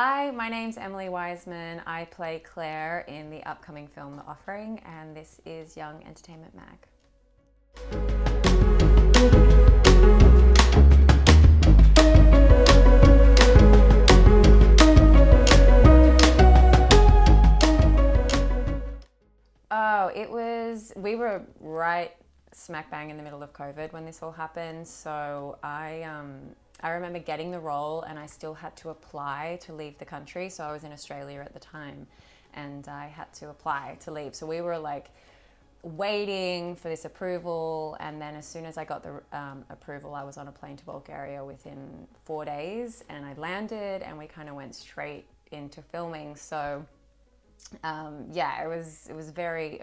Hi, my name's Emily Wiseman. I play Claire in the upcoming film The Offering, and this is Young Entertainment Mag. We were right smack bang in the middle of COVID when this all happened. So I remember getting the role and I still had to apply to leave the country. So I was in Australia at the time and I had to apply to leave. So we were like waiting for this approval, and then as soon as I got the approval, I was on a plane to Bulgaria within 4 days, and I landed and we kind of went straight into filming. So yeah, it was a very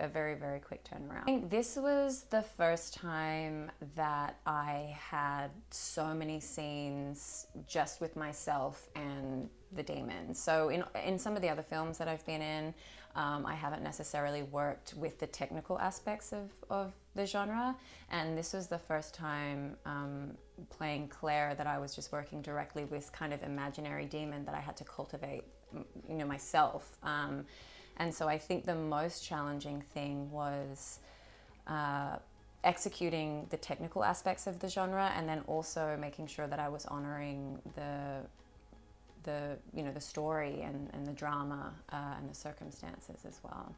quick turnaround. I think this was the first time that I had so many scenes just with myself and the demon. So in some of the other films that I've been in, I haven't necessarily worked with the technical aspects of the genre, and this was the first time playing Claire that I was just working directly with kind of imaginary demon that I had to cultivate, myself. And so I think the most challenging thing was executing the technical aspects of the genre, and then also making sure that I was honoring the story and the drama and the circumstances as well.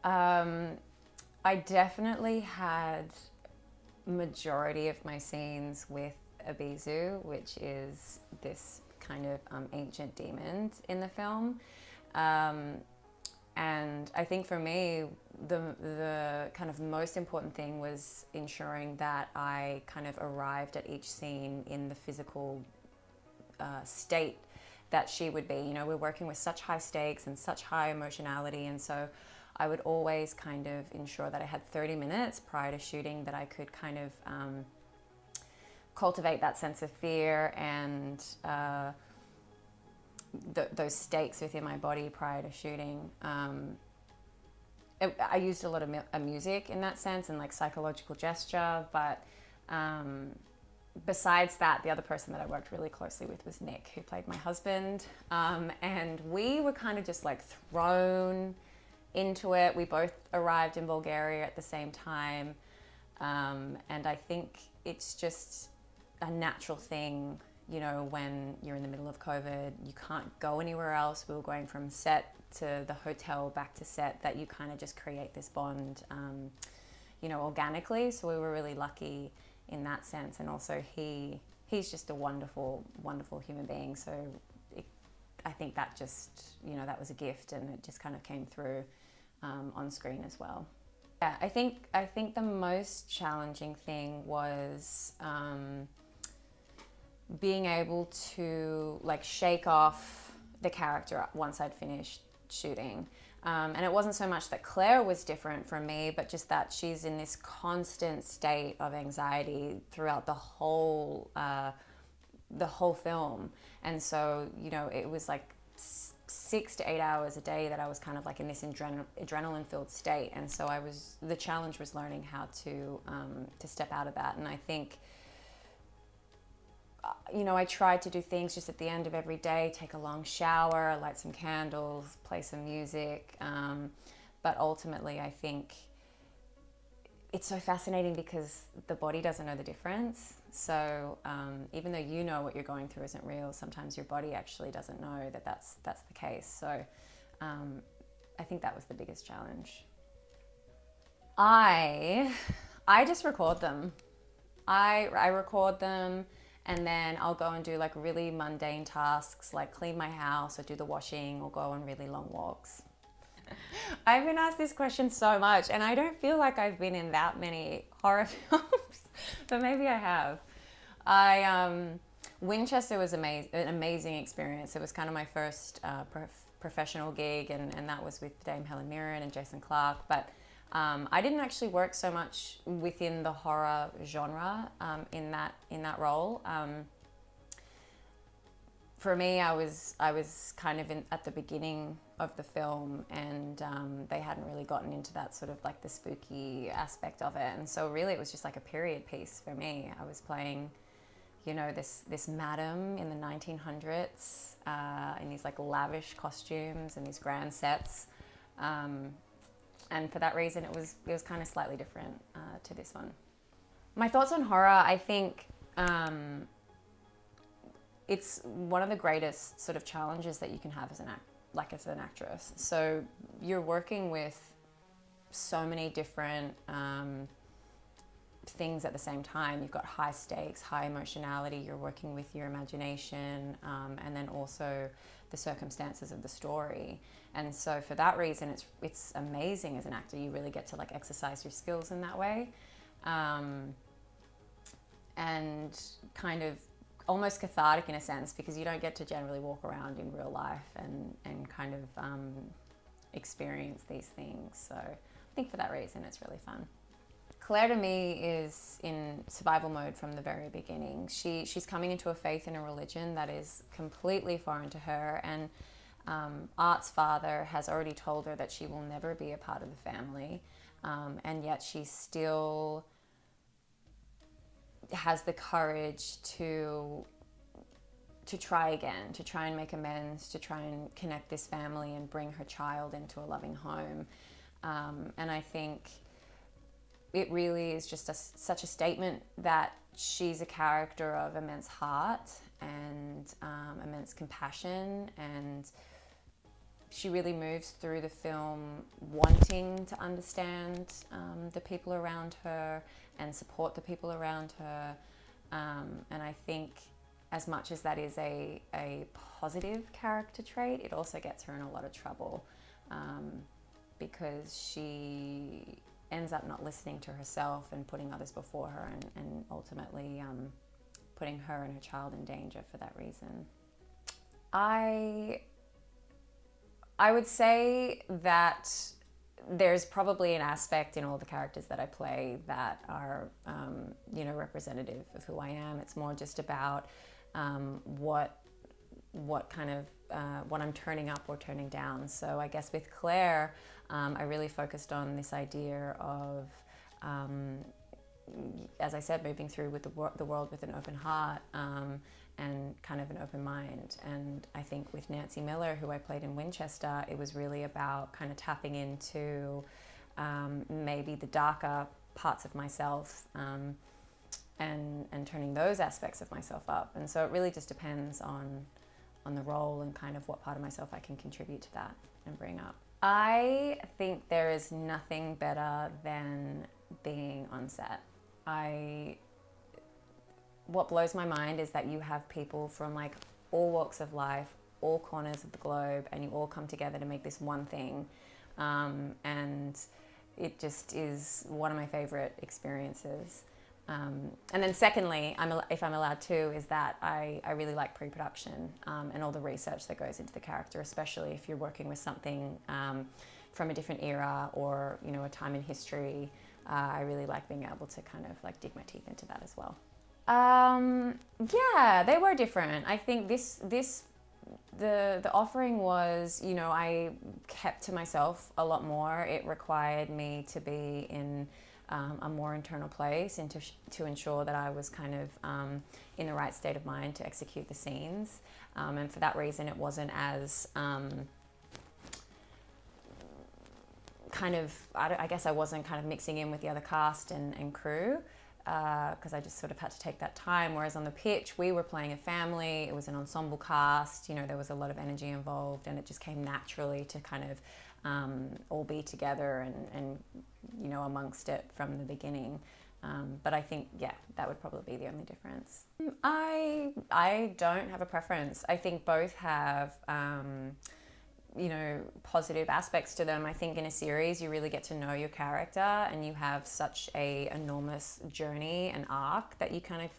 I definitely had majority of my scenes with Abyzou, which is this kind of ancient demon in the film. And I think for me, the kind of most important thing was ensuring that I kind of arrived at each scene in the physical state that she would be. We're working with such high stakes and such high emotionality, and so I would always kind of ensure that I had 30 minutes prior to shooting that I could kind of cultivate that sense of fear and those stakes within my body prior to shooting. I used a lot of music in that sense and like psychological gesture, but besides that, the other person that I worked really closely with was Nick, who played my husband, and we were kind of just like thrown into it. We both arrived in Bulgaria at the same time, and I think it's just a natural thing. When you're in the middle of COVID, you can't go anywhere else. We were going from set to the hotel back to set, that you kind of just create this bond, organically. So we were really lucky in that sense. And also he's just a wonderful, wonderful human being. So I think that just, that was a gift, and it just kind of came through on screen as well. Yeah, I think the most challenging thing was being able to like shake off the character once I'd finished shooting. And it wasn't so much that Claire was different from me, but just that she's in this constant state of anxiety throughout the whole film. And so, it was like 6 to 8 hours a day that I was kind of like in this adrenaline-filled state. And so the challenge was learning how to step out of that. And I think, I tried to do things just at the end of every day, take a long shower, light some candles, play some music. But ultimately, I think it's so fascinating because the body doesn't know the difference. So even though you know what you're going through isn't real, sometimes your body actually doesn't know that that's the case. So I think that was the biggest challenge. I just record them. I record them, and then I'll go and do like really mundane tasks like clean my house or do the washing or go on really long walks. I've been asked this question so much, and I don't feel like I've been in that many horror films, but maybe I have. Winchester was an amazing experience. It was kind of my first professional gig, and that was with Dame Helen Mirren and Jason Clarke. But I didn't actually work so much within the horror genre in that role. For me, I was kind of at the beginning of the film, and they hadn't really gotten into that sort of like the spooky aspect of it. And so really it was just like a period piece for me. I was playing, you know, this madam in the 1900s in these like lavish costumes and these grand sets. And for that reason, it was kind of slightly different to this one. My thoughts on horror, I think it's one of the greatest sort of challenges that you can have as an actress. So you're working with so many different things at the same time. You've got high stakes, high emotionality, you're working with your imagination, and then also the circumstances of the story. And so for that reason, it's amazing as an actor. You really get to like exercise your skills in that way. And kind of almost cathartic in a sense, because you don't get to generally walk around in real life and kind of experience these things. So I think for that reason, it's really fun. Claire to me is in survival mode from the very beginning. She's coming into a faith in a religion that is completely foreign to her, and Art's father has already told her that she will never be a part of the family, and yet she still has the courage to try again, to try and make amends, to try and connect this family and bring her child into a loving home. And I think it really is just such a statement that she's a character of immense heart and immense compassion, and she really moves through the film wanting to understand the people around her and support the people around her. And I think as much as that is a positive character trait, it also gets her in a lot of trouble because she ends up not listening to herself and putting others before her, and ultimately putting her and her child in danger for that reason. I would say that there's probably an aspect in all the characters that I play that are, representative of who I am. It's more just about what kind of what I'm turning up or turning down. So I guess with Claire, I really focused on this idea of, as I said, moving through with the world with an open heart and kind of an open mind. And I think with Nancy Miller, who I played in Winchester, it was really about kind of tapping into maybe the darker parts of myself and turning those aspects of myself up. And so it really just depends on the role and kind of what part of myself I can contribute to that and bring up. I think there is nothing better than being on set. What blows my mind is that you have people from like all walks of life, all corners of the globe, and you all come together to make this one thing. And it just is one of my favorite experiences. And then secondly, if I'm allowed to, is that I really like pre-production and all the research that goes into the character, especially if you're working with something from a different era or, a time in history. I really like being able to kind of like dig my teeth into that as well. Yeah, they were different. I think the offering was, I kept to myself a lot more. It required me to be in a more internal place and to ensure that I was kind of in the right state of mind to execute the scenes. And for that reason, it wasn't as I guess I wasn't kind of mixing in with the other cast and crew because I just sort of had to take that time. Whereas on the pitch, we were playing a family. It was an ensemble cast. There was a lot of energy involved, and it just came naturally to kind of all be together and amongst it from the beginning. But I think, that would probably be the only difference. I don't have a preference. I think both have positive aspects to them. I think in a series you really get to know your character, and you have such a enormous journey and arc that you kind of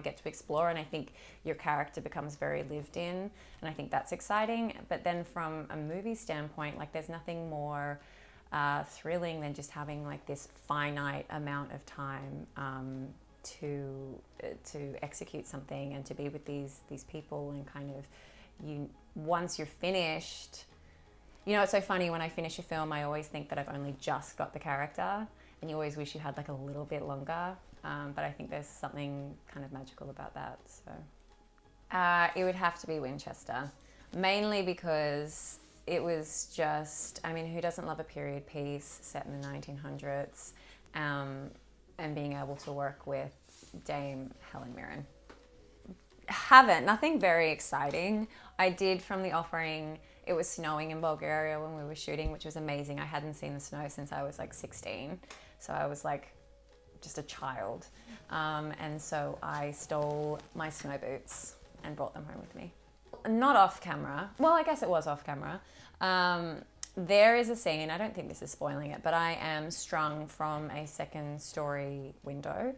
get to explore, and I think your character becomes very lived in, and I think that's exciting. But then from a movie standpoint, like there's nothing more thrilling than just having like this finite amount of time to execute something and to be with these people, and kind of once you're finished. It's so funny, when I finish a film, I always think that I've only just got the character, and you always wish you had like a little bit longer. But I think there's something kind of magical about that. So it would have to be Winchester, mainly because it was just, I mean, who doesn't love a period piece set in the 1900s, and being able to work with Dame Helen Mirren. Nothing very exciting. I did from the offering, it was snowing in Bulgaria when we were shooting, which was amazing. I hadn't seen the snow since I was like 16. So I was like just a child. And so I stole my snow boots and brought them home with me. Not off camera. Well, I guess it was off camera. There is a scene, I don't think this is spoiling it, but I am strung from a second story window,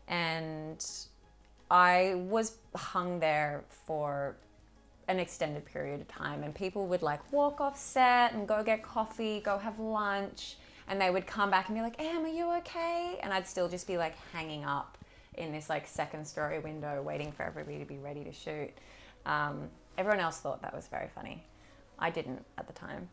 and I was hung there for an extended period of time, and people would like walk off set and go get coffee, go have lunch, and they would come back and be like, Em, are you okay? And I'd still just be like hanging up in this like second story window waiting for everybody to be ready to shoot. Everyone else thought that was very funny. I didn't at the time.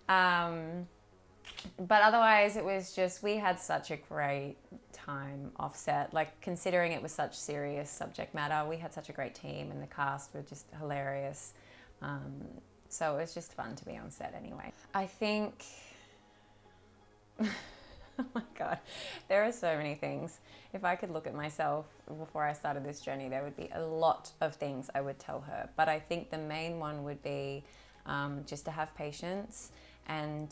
But otherwise it was just, we had such a great time off set. Like, considering it was such serious subject matter, we had such a great team and the cast were just hilarious. So it was just fun to be on set anyway. I think, oh my God, there are so many things. If I could look at myself before I started this journey, there would be a lot of things I would tell her. But I think the main one would be just to have patience, and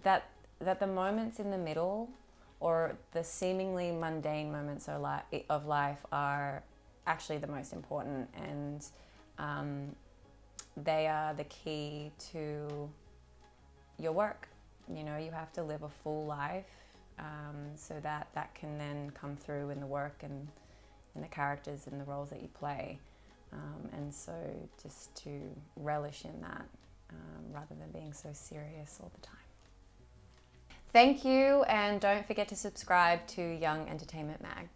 that the moments in the middle, or the seemingly mundane moments of life, are actually the most important, and they are the key to your work. You know, you have to live a full life, so that can then come through in the work and in the characters and the roles that you play. And so just to relish in that, rather than being so serious all the time. Thank you, and don't forget to subscribe to Young Entertainment Mag.